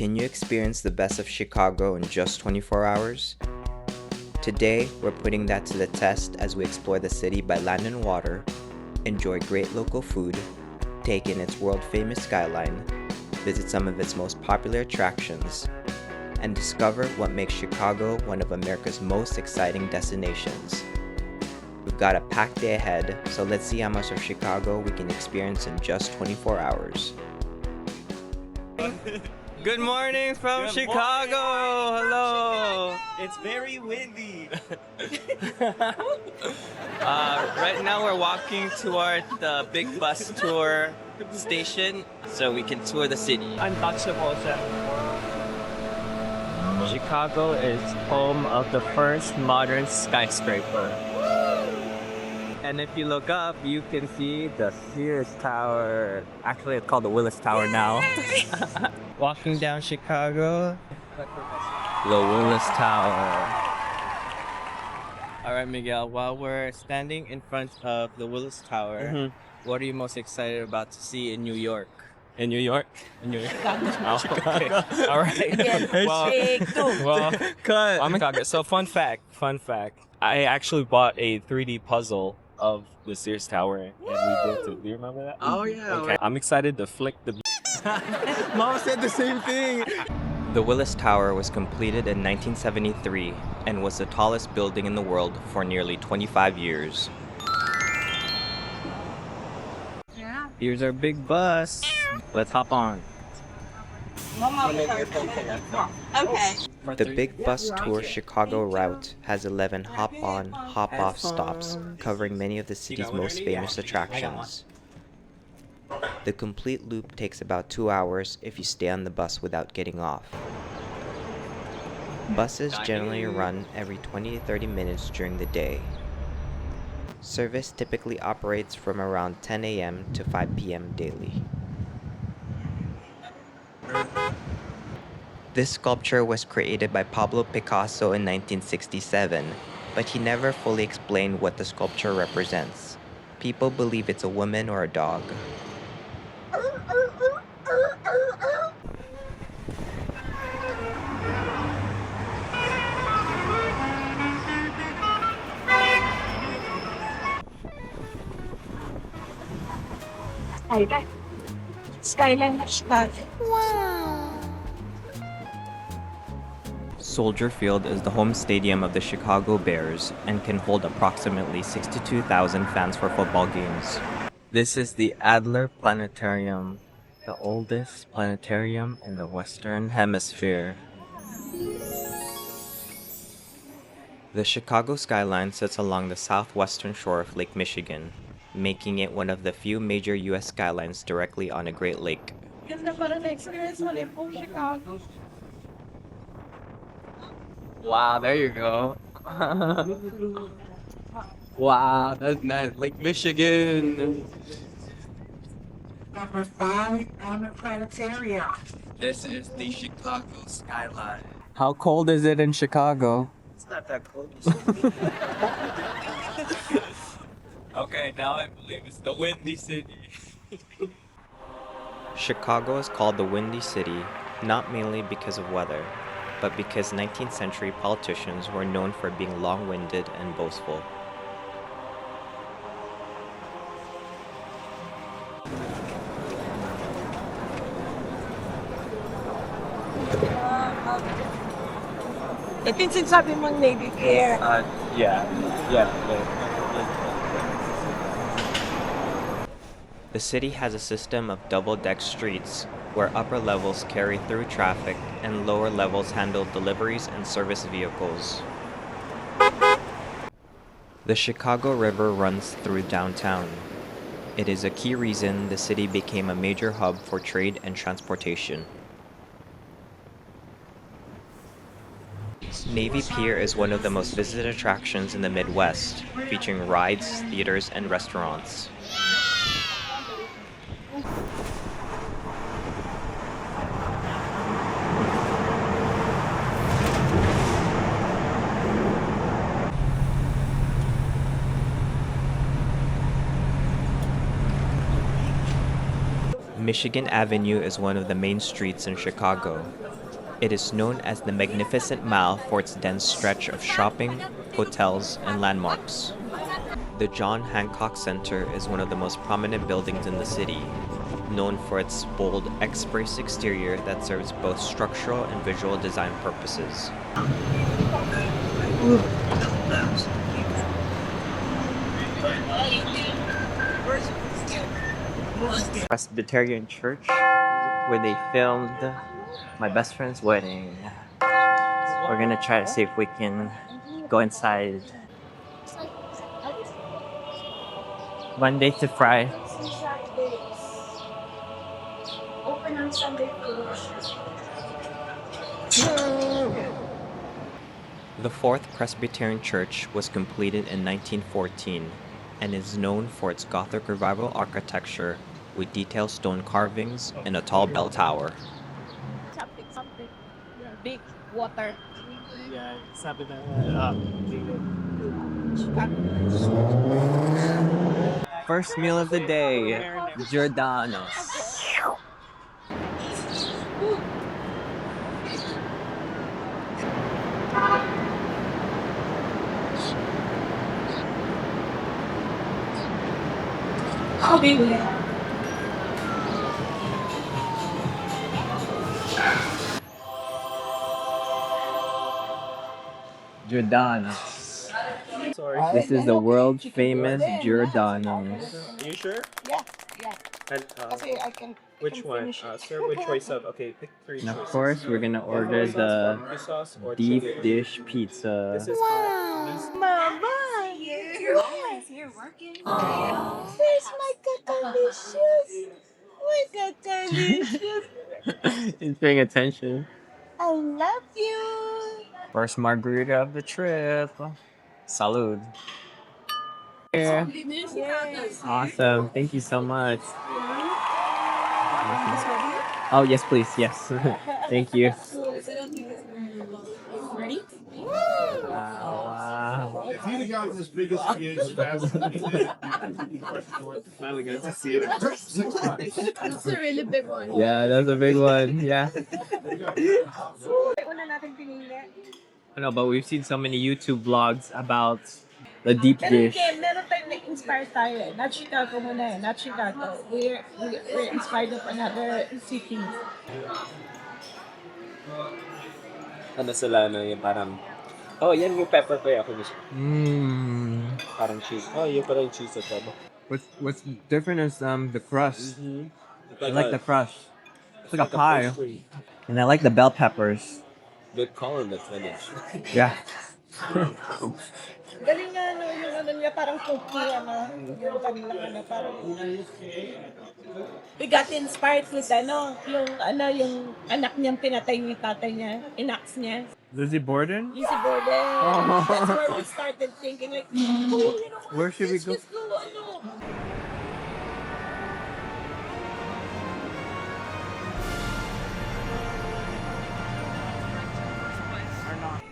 Can you experience the best of Chicago in just 24 hours? Today, we're putting that to the test as we explore the city by land and water, enjoy great local food, take in its world-famous skyline, visit some of its most popular attractions, and discover what makes Chicago one of America's most exciting destinations. We've got a packed day ahead, so let's see how much of Chicago we can experience in just 24 hours. Good morning from Chicago! Hello! It's very windy. Right now we're walking toward the big bus tour station so we can tour the city. Untouchable siya. Chicago is home of the first modern skyscraper. And if you look up, you can see the Sears Tower. Actually, it's called the Willis Tower now. Walking down Chicago. The Willis Tower. Alright, Miguel, while we're standing in front of the Willis Tower, what are you most excited about to see in New York? In New York? In New York. Oh, okay. All right. I'm in Chicago. So fun fact. I actually bought a 3D puzzle of the Sears Tower and we built it. Do you remember that? Oh yeah. Okay. I'm excited to flick the Mom said the same thing. The Willis Tower was completed in 1973 and was the tallest building in the world for nearly 25 years. Yeah. Here's our big bus. Let's hop on. Okay. The Big Bus Tour Chicago route has 11 hop-on, hop-off stops, covering many of the city's most famous attractions. The complete loop takes about 2 hours if you stay on the bus without getting off. Buses generally run every 20 to 30 minutes during the day. Service typically operates from around 10 a.m. to 5 p.m. daily. This sculpture was created by Pablo Picasso in 1967, but he never fully explained what the sculpture represents. People believe it's a woman or a dog. Skyline of Chicago. Soldier Field is the home stadium of the Chicago Bears and can hold approximately 62,000 fans for football games. This is the Adler Planetarium, the oldest planetarium in the Western Hemisphere. The Chicago skyline sits along the southwestern shore of Lake Michigan, making it one of the few major U.S. skylines directly on a Great Lake. Ganda pala na experience mo rin po Chicago. Wow, there you go. Wow, that's nice. Lake Michigan. Number 5 on the planetarium. This is the Chicago skyline. How cold is it in Chicago? It's not that cold. Okay, now I believe it's the Windy City. Chicago is called the Windy City, not mainly because of weather, but because 19th century politicians were known for being long-winded and boastful. Ito yung sinasabi mong Navy Pier. Yeah. The city has a system of double-deck streets where upper levels carry through traffic and lower levels handle deliveries and service vehicles. The Chicago River runs through downtown. It is a key reason the city became a major hub for trade and transportation. Navy Pier is one of the most visited attractions in the Midwest, featuring rides, theaters, and restaurants. Michigan Avenue is one of the main streets in Chicago. It is known as the Magnificent Mile for its dense stretch of shopping, hotels, and landmarks. The John Hancock Center is one of the most prominent buildings in the city, known for its bold X-brace exterior that serves both structural and visual design purposes. Presbyterian Church, where they filmed my best friend's wedding. We're gonna try to see if we can go inside. Monday to Friday. Open on Sunday. The Fourth Presbyterian Church was completed in 1914 and is known for its Gothic Revival architecture with detailed stone carvings and a tall bell tower. Something. Big water. Yeah, sabi na First meal of the day, Giordano. How big is it? Giordano. Sorry. This is the world famous Giordano. Are you sure? Yeah, yeah. And Kasi I can. which one? finish it. Sir, which choice of? Okay, pick three And of choices. course, we're gonna order the Barbecue sauce or deep chili. dish pizza. This is hot. Mama, yes, you're working. Where's my delicious? Where's that delicious? He's paying attention. I love you. First margarita of the trip. Salud. Yeah. Yes. Awesome. Thank you so much. Oh, yes, please. Yes. Thank you. Ready? Wow. If you'd have gotten this biggest fish fast finally got to see it. That's a really big one. Yeah, that's a big one. Yeah. Una natin pinili. I know, but we've seen so many YouTube vlogs about the deep Pero dish. hindi, meron tayong na-inspire tayo eh. Not Chicago muna eh. Not Chicago. We're inspired of another city. Ano sila, no, yung parang, oh, yan yung pepper ko ako gusto. Parang cheese. Oh, yung parang cheese at ano. What's different is the crust. I like the crust. It's like a a pie. pastry. And I like the bell peppers. Good call on the finish. Yeah. Galing nga, no, yung ano niya, parang cookie, ano, yung kanilang ano, parang... We got inspired with, yung anak niyang pinatay ni tatay niya, inax niya. Lizzie Borden? Easy Borden. That's where we started thinking, like, oh, you know what? Where should we go? Let's go, ano.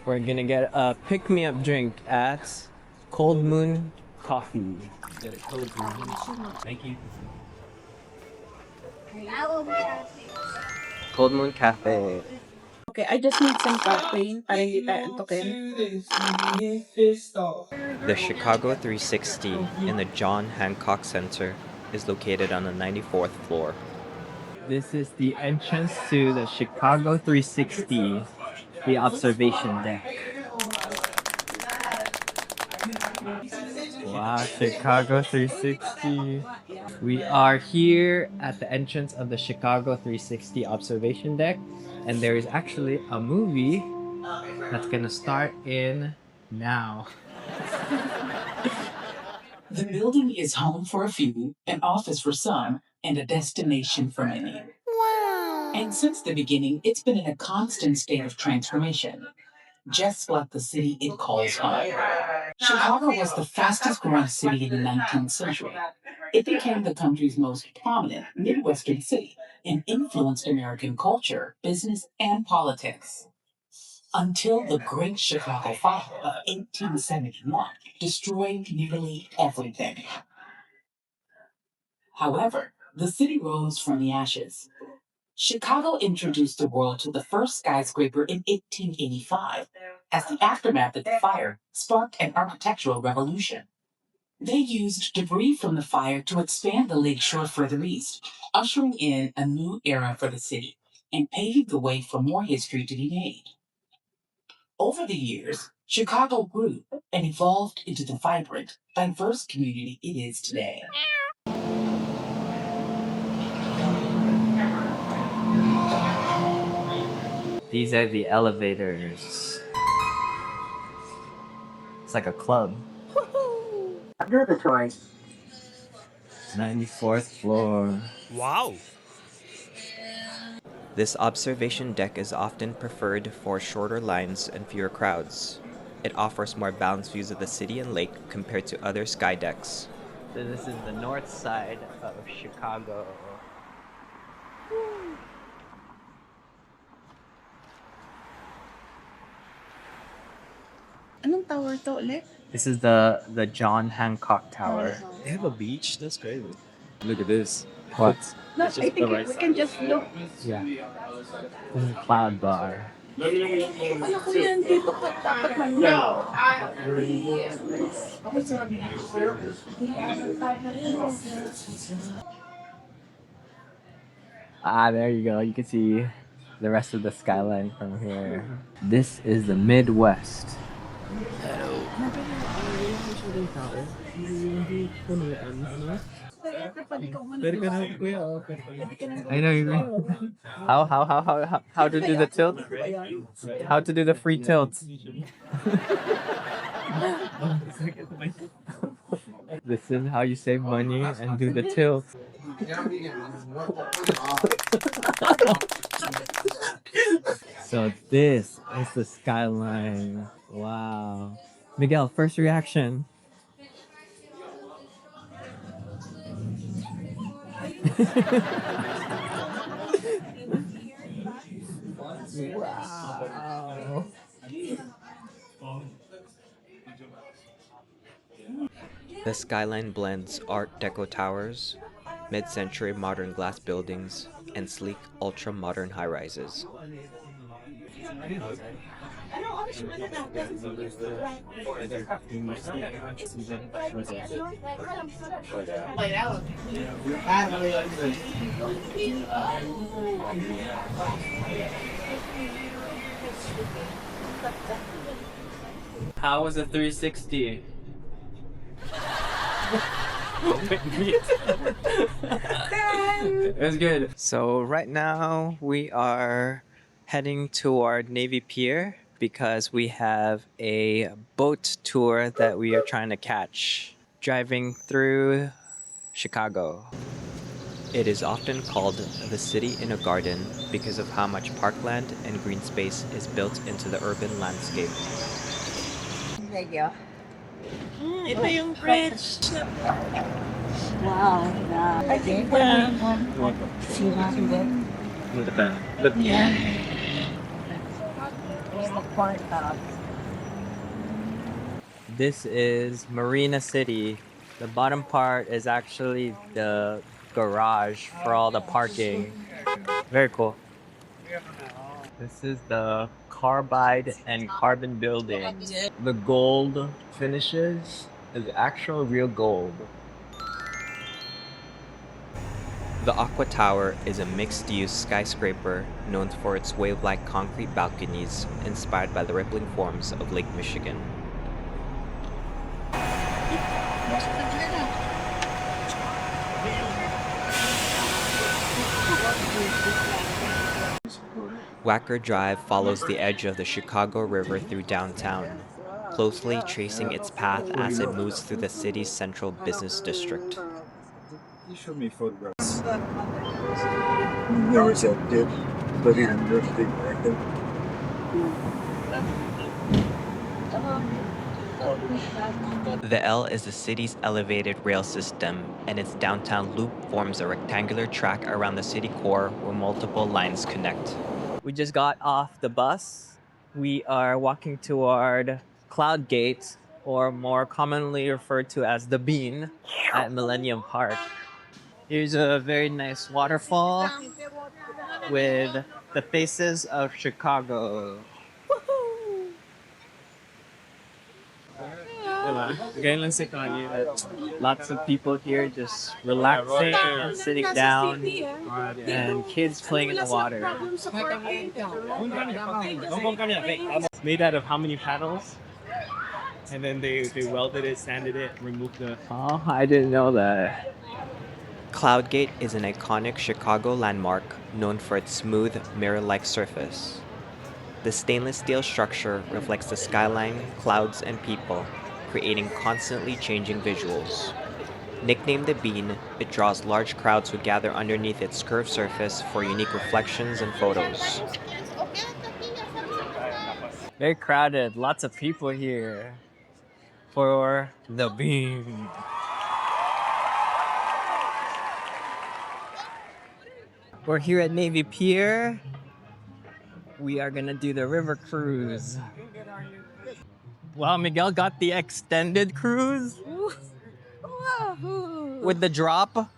We're gonna get a pick-me-up drink at Cold Moon Coffee. Thank you. Cold Moon Cafe. Okay, I just need some caffeine para hindi tayo antukin. The Chicago 360 in the John Hancock Center is located on the 94th floor. This is the entrance to the Chicago 360, the observation deck. Wow, Chicago 360. We are here at the entrance of the Chicago 360 observation deck, and there is actually a movie that's gonna start in now. The building is home for a few, an office for some, and a destination for many. Wow! And since the beginning, it's been in a constant state of transformation, just like the city it calls home. Chicago was the fastest growing city in the 19th century. It became the country's most prominent Midwestern city and influenced American culture, business, and politics. Until the Great Chicago Fire of 1871 destroyed nearly everything. However, the city rose from the ashes. Chicago introduced the world to the first skyscraper in 1885, as the aftermath of the fire sparked an architectural revolution. They used debris from the fire to expand the lakeshore further east, ushering in a new era for the city and paving the way for more history to be made. Over the years, Chicago grew and evolved into the vibrant, diverse community it is today. These are the elevators. It's like a club. Observatory. 94th floor. Wow! This observation deck is often preferred for shorter lines and fewer crowds. It offers more balanced views of the city and lake compared to other sky decks. So this is the north side of Chicago. Anong tower to ulit? This is the John Hancock Tower. They have a beach? That's crazy. Look at this. What? No, It's I just think the right we can just look. Yeah. This is Cloud Bar. Ano ko yan dito pa dapat man no. Ah, there you go. You can see the rest of the skyline from here. This is the Midwest. I know you. How to do the tilt? How to do the free tilt? This is how you save money and do the tilt. So this is the skyline. Wow. Miguel, first reaction. Wow. The skyline blends Art Deco towers, mid-century modern glass buildings, and sleek ultra-modern high-rises. How was the 360? It was good. So right now we are heading toward Navy Pier because we have a boat tour that we are trying to catch, driving through Chicago. It is often called the city in a garden because of how much parkland and green space is built into the urban landscape. Ito yung bridge. Wow. I think we're Look at that. Look. This is Marina City. The bottom part is actually the garage for all the parking. Very cool. This is the carbide and carbon building. The gold finishes is actual real gold. The Aqua Tower is a mixed-use skyscraper known for its wave-like concrete balconies inspired by the rippling forms of Lake Michigan. Wacker Drive follows the edge of the Chicago River through downtown, closely tracing its path as it moves through the city's central business district. You showed me photographs. There was a dip, but he didn't drifting back there. The L is the city's elevated rail system, and its downtown loop forms a rectangular track around the city core where multiple lines connect. We just got off the bus. We are walking toward Cloud Gate, or more commonly referred to as the Bean, at Millennium Park. Here's a very nice waterfall with the faces of Chicago. Lots of people here just relaxing and sitting down, and kids playing in the water. It's made out of how many paddles? And then they welded it, sanded it, removed the... Oh, I didn't know that. Cloudgate is an iconic Chicago landmark known for its smooth, mirror-like surface. The stainless steel structure reflects the skyline, clouds, and people, creating constantly changing visuals. Nicknamed the Bean, it draws large crowds who gather underneath its curved surface for unique reflections and photos. Very crowded, lots of people here for the Bean. We're here at Navy Pier. We are gonna do the river cruise. Wow, Miguel got the extended cruise with the drop.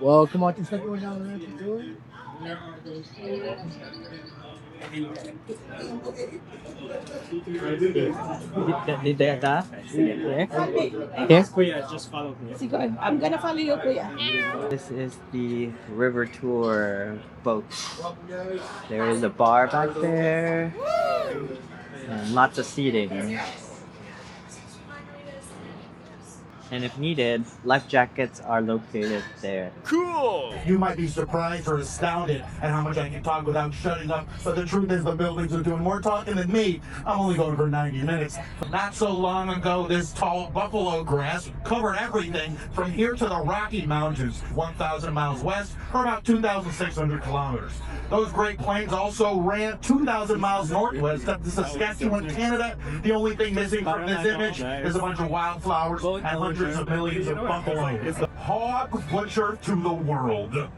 Well, come on, just going down there to do it. Did they attack? Yes, Kuya, just follow me. Sige, I'm gonna follow you, Kuya. This is the river tour boat. There is a bar back there and lots of seating. And if needed, life jackets are located there. You might be surprised or astounded at how much I can talk without shutting up, but the truth is the buildings are doing more talking than me. I'm only going for 90 minutes. Not so long ago, this tall buffalo grass covered everything from here to the Rocky Mountains, 1,000 miles west, or about 2,600 kilometers. Those Great Plains also ran 2,000 miles northwest up to Saskatchewan, Canada. The only thing missing from this image is a bunch of wildflowers and hundreds of millions of buffalo. It's the hog butcher to the world.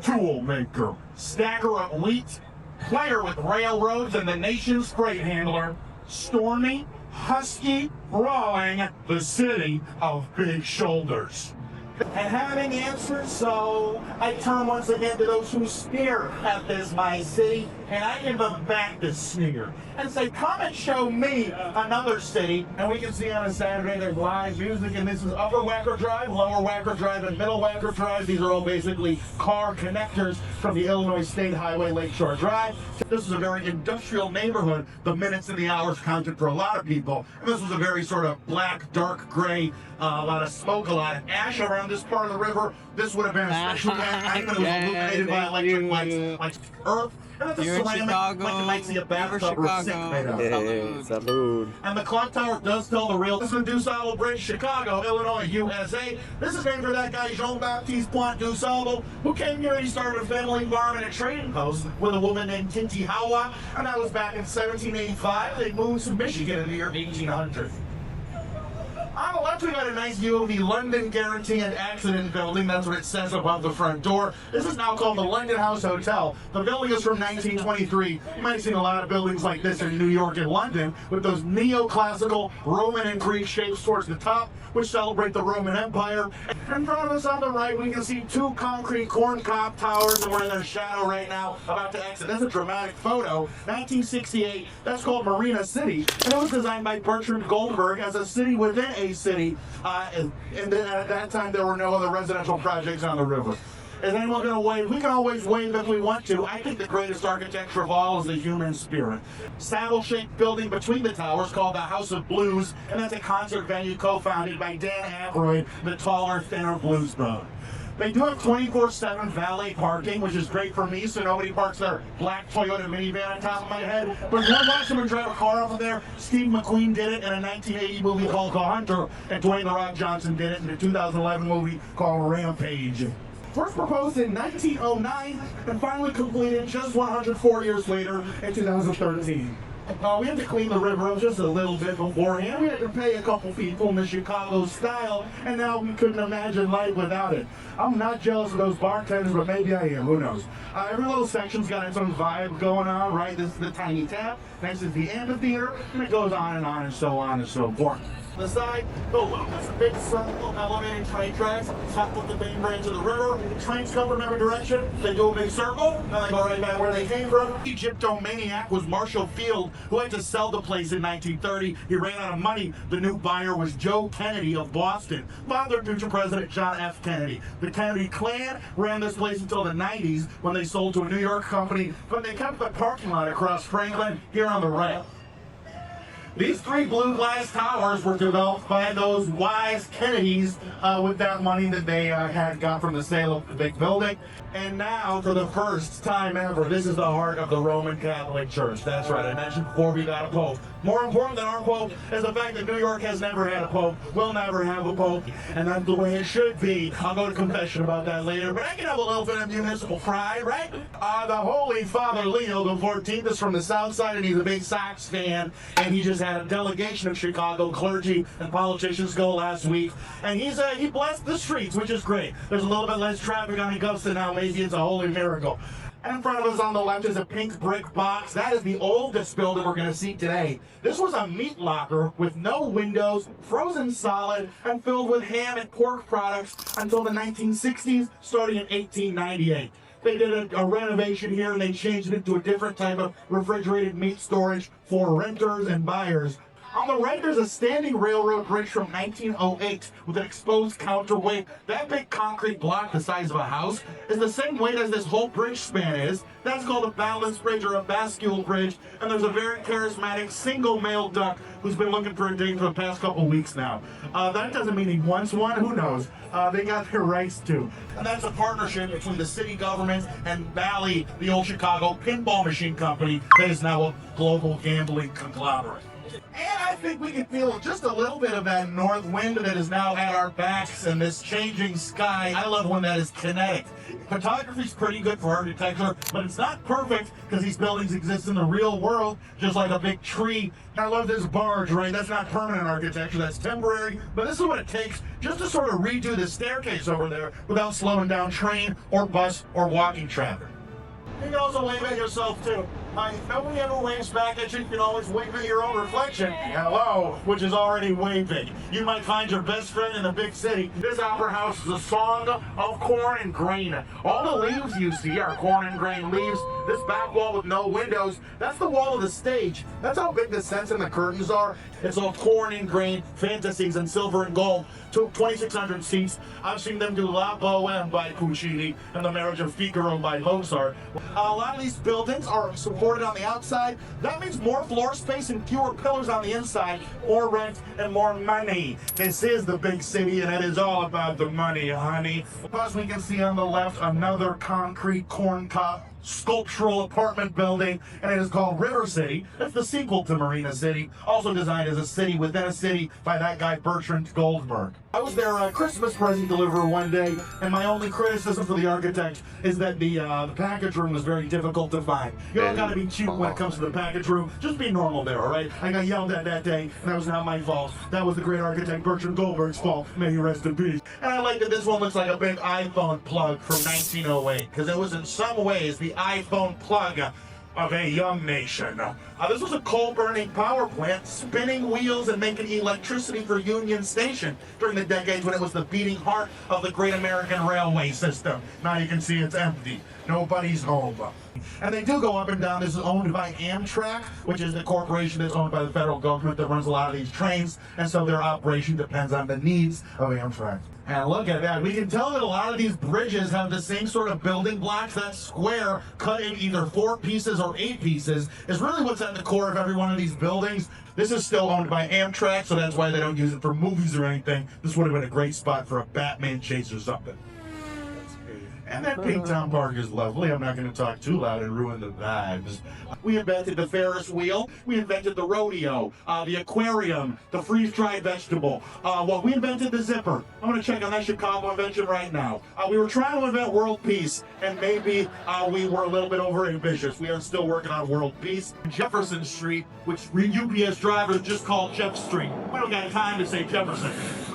Tool maker, stacker of wheat, player with railroads, and the nation's freight handler. Stormy, husky, brawling, the city of big shoulders. And having answered so, I turn once again to those who sneer at this my city, and I give them back the sneer and say, come and show me another city. And we can see on a Saturday there's live music, and this is Upper Wacker Drive, Lower Wacker Drive, and Middle Wacker Drive. These are all basically car connectors from the Illinois State Highway Lakeshore Drive. This is a very industrial neighborhood. The minutes and the hours counted for a lot of people. And this was a very sort of black, dark gray, a lot of smoke, a lot of ash around this part of the river. This would have been a special event. It was illuminated by electric lights, like Earth. And it's a ceramic, like you might see a bathtub or a sink made of. Salud. And the clock tower does tell the real. This is DuSable Bridge, Chicago, Illinois, USA. This is named for that guy, Jean-Baptiste Pointe DuSable, who came here and he started a family farm and a trading post with a woman named Tinty Hawa. And that was back in 1785. They moved to Michigan in the year 1800. On the left, we got a nice view of the London Guarantee and Accident Building. That's what it says above the front door. This is now called the London House Hotel. The building is from 1923. You might have seen a lot of buildings like this in New York and London with those neoclassical Roman and Greek shapes towards the top, which celebrate the Roman Empire. In front of us on the right, we can see two concrete corncob towers, and we're in their shadow right now, about to exit. That's a dramatic photo. 1968. That's called Marina City, and it was designed by Bertrand Goldberg as a city within a city. And then at that time, there were no other residential projects on the river. Is anyone going to wave? We can always wave if we want to. I think the greatest architecture of all is the human spirit. Saddle-shaped building between the towers called the House of Blues, and that's a concert venue co-founded by Dan Aykroyd, the taller, thinner blues bone. They do have 24/7 valet parking, which is great for me, so nobody parks their black Toyota minivan on top of my head. But if one wants someone to drive a car off of there, Steve McQueen did it in a 1980 movie called The Hunter, and Dwayne The Rock Johnson did it in a 2011 movie called Rampage. First proposed in 1909 and finally completed just 104 years later in 2013. We had to clean the river up just a little bit beforehand. We had to pay a couple people in the Chicago style, and now we couldn't imagine life without it. I'm not jealous of those bartenders, but maybe I am. Who knows? Every little section's got its own vibe going on, right? This is the tiny tap. Next is the amphitheater, and it goes on and so on and so forth. The side, the loop is a big circle elevated train tracks, top with the main branch of the river. Trains come from every direction. They do a big circle, and they go right back where they came from. Egyptomaniac was Marshall Field, who had to sell the place in 1930. He ran out of money. The new buyer was Joe Kennedy of Boston, father of future President John F. Kennedy. The Kennedy clan ran this place until the 90s when they sold to a New York company, but they kept the parking lot across Franklin here on the right. These three blue glass towers were developed by those wise Kennedys with that money that they had got from the sale of the big building. And now, for the first time ever, this is the heart of the Roman Catholic Church. That's right, I mentioned before we got a pope. More important than our pope is the fact that New York has never had a pope, will never have a pope, and that's the way it should be. I'll go to confession about that later, but I can have a little bit of municipal pride, right? The Holy Father Leo the 14th is from the South Side, and he's a big Sox fan, and he just had a delegation of Chicago clergy and politicians go last week, and he blessed the streets, which is great. There's a little bit less traffic on Augusta now. Maybe it's a holy miracle. And in front of us on the left is a pink brick box. That is the oldest building we're going to see today. This was a meat locker with no windows, frozen solid, and filled with ham and pork products until the 1960s, starting in 1898. They did a renovation here, and they changed it into a different type of refrigerated meat storage for renters and buyers. On the right, there's a standing railroad bridge from 1908 with an exposed counterweight. That big concrete block the size of a house is the same weight as this whole bridge span is. That's called a balance bridge or a bascule bridge. And there's a very charismatic single male duck who's been looking for a date for the past couple weeks now. That doesn't mean he wants one. Who knows? They got their rights too. And that's a partnership between the city government and Bally, the old Chicago pinball machine company that is now a global gambling conglomerate. And I think we can feel just a little bit of that north wind that is now at our backs and this changing sky. I love when that is kinetic. Photography's pretty good for architecture, but it's not perfect because these buildings exist in the real world, just like a big tree. And I love this barge, right? That's not permanent architecture, that's temporary, but this is what it takes just to sort of redo the staircase over there without slowing down train or bus or walking traffic. You can also wave at yourself too. If nobody ever waves back at you, you can always wave at your own reflection. Hello, which is already waving. You might find your best friend in the big city. This opera house is a song of corn and grain. All the leaves you see are corn and grain leaves. This back wall with no windows, that's the wall of the stage. That's how big the sets and the curtains are. It's all corn and grain, fantasies, and silver and gold. 2,600 seats. I've seen them do La Boheme by Puccini and The Marriage of Figaro by Mozart. A lot of these buildings are supported on the outside. That means more floor space and fewer pillars on the inside, more rent and more money. This is the big city, and it is all about the money, honey. Plus, we can see on the left another concrete corncob sculptural apartment building, and it is called River City. It's the sequel to Marina City, also designed as a city within a city by that guy Bertrand Goldberg. I was their Christmas present deliverer one day, and my only criticism for the architect is that the package room was very difficult to find. You don't gotta be cute when it comes to the package room. Just be normal there, all right? I got yelled at that day, and that was not my fault. That was the great architect Bertrand Goldberg's fault. May he rest in peace. And I like that this one looks like a big iPhone plug from 1908, because it was in some ways the iPhone plug of a young nation. This was a coal-burning power plant, spinning wheels and making electricity for Union Station during the decades when it was the beating heart of the great American railway system. Now you can see it's empty. Nobody's home. And they do go up and down. This is owned by Amtrak, which is the corporation that's owned by the federal government that runs a lot of these trains, and so their operation depends on the needs of Amtrak. And look at that. We can tell that a lot of these bridges have the same sort of building blocks. That square cut in either 4 pieces or 8 pieces is really what's at the core of every one of these buildings. This is still owned by Amtrak, so that's why they don't use it for movies or anything. This would have been a great spot for a Batman chase or something. And that Pink Town Park is lovely. I'm not going to talk too loud and ruin the vibes. We invented the Ferris wheel. We invented the rodeo, the aquarium, the freeze-dried vegetable. We invented the zipper. I'm going to check on that Chicago invention right now. We were trying to invent world peace, and maybe we were a little bit over-ambitious. We are still working on world peace. Jefferson Street, which UPS drivers just call Jeff Street. We don't got time to say Jefferson.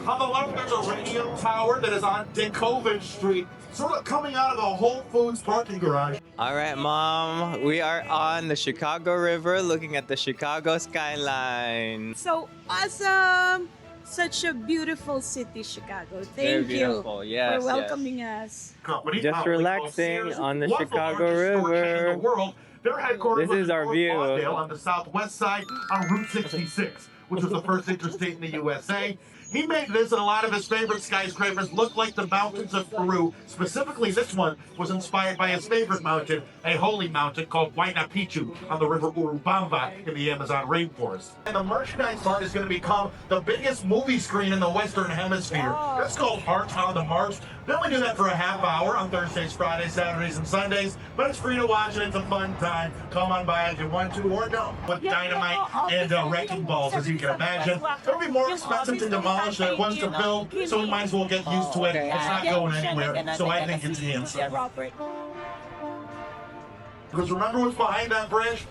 On the left, there's a radio tower that is on DeKoven Street, sort of coming out of a Whole Foods parking garage. All right, Mom, we are on the Chicago River looking at the Chicago skyline. So awesome! such a beautiful city, Chicago. Very Thank you beautiful. Yes, for welcoming us. Company, Just commonly relaxing called Sears, on the was Chicago largest store chain in River. the world. They're headquartered This is in our North view. Lawndale on the southwest side on Route 66, which was the first interstate in the USA. He made this and a lot of his favorite skyscrapers look like the mountains of Peru. Specifically, this one was inspired by his favorite mountain, a holy mountain called Huayna Picchu on the river Urubamba in the Amazon rainforest. And the merchandise mart is going to become the biggest movie screen in the Western Hemisphere. It's called Hearts on the March. They only do that for a half hour on Thursdays, Fridays, Saturdays, and Sundays, but it's free to watch and it's a fun time. Come on by if you want to, or don't. With dynamite and wrecking balls, as you can imagine. It'll be more expensive to demolish than it was to build, so we might as well get used to it. It's not going anywhere, so I think it's handsome. Because remember what's behind that bridge?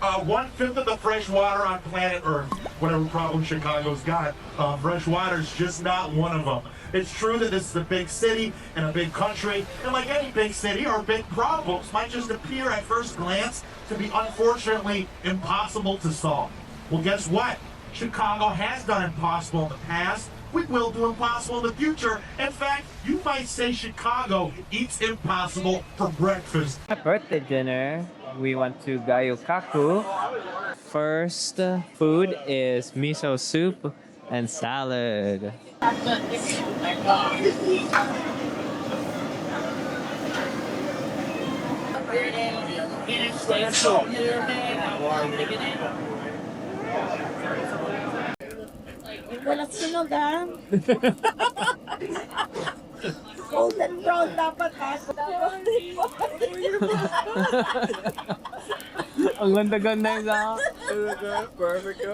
1/5 of the fresh water on planet Earth. Whatever problem Chicago's got, fresh water's just not one of them. It's true that this is a big city and a big country, and like any big city, our big problems might just appear at first glance to be unfortunately impossible to solve. Well, guess what? Chicago has done impossible in the past. We will do impossible in the future. In fact, you might say Chicago eats impossible for breakfast. At birthday dinner, we went to Gyu-Kaku. First food is miso soup and salad. Walang sunog, ah. Golden brown dapat, ha? Ang ganda-ganda yung sa perfect.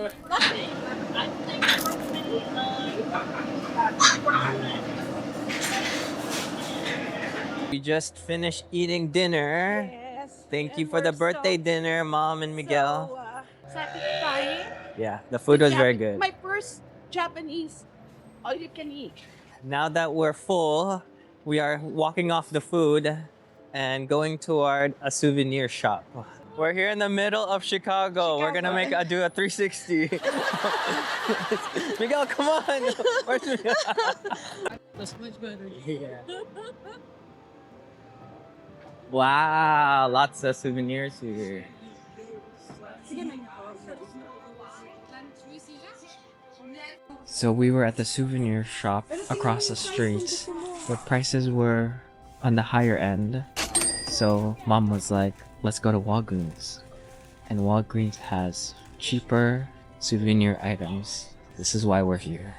We just finished eating dinner. Yes. Thank you And for the we're birthday dinner, Mom and Miguel. Satisfying. Yeah, the food was very good. My first Japanese all you can eat. Now that we're full, we are walking off the food and going toward a souvenir shop. We're here in the middle of Chicago. We're gonna do a 360. Miguel, come on! Where's Miguel? That's much better. Yeah. Wow, lots of souvenirs here. So we were at the souvenir shop across the street, but prices were on the higher end. So Mom was like, let's go to Walgreens. And Walgreens has cheaper souvenir items. This is why we're here.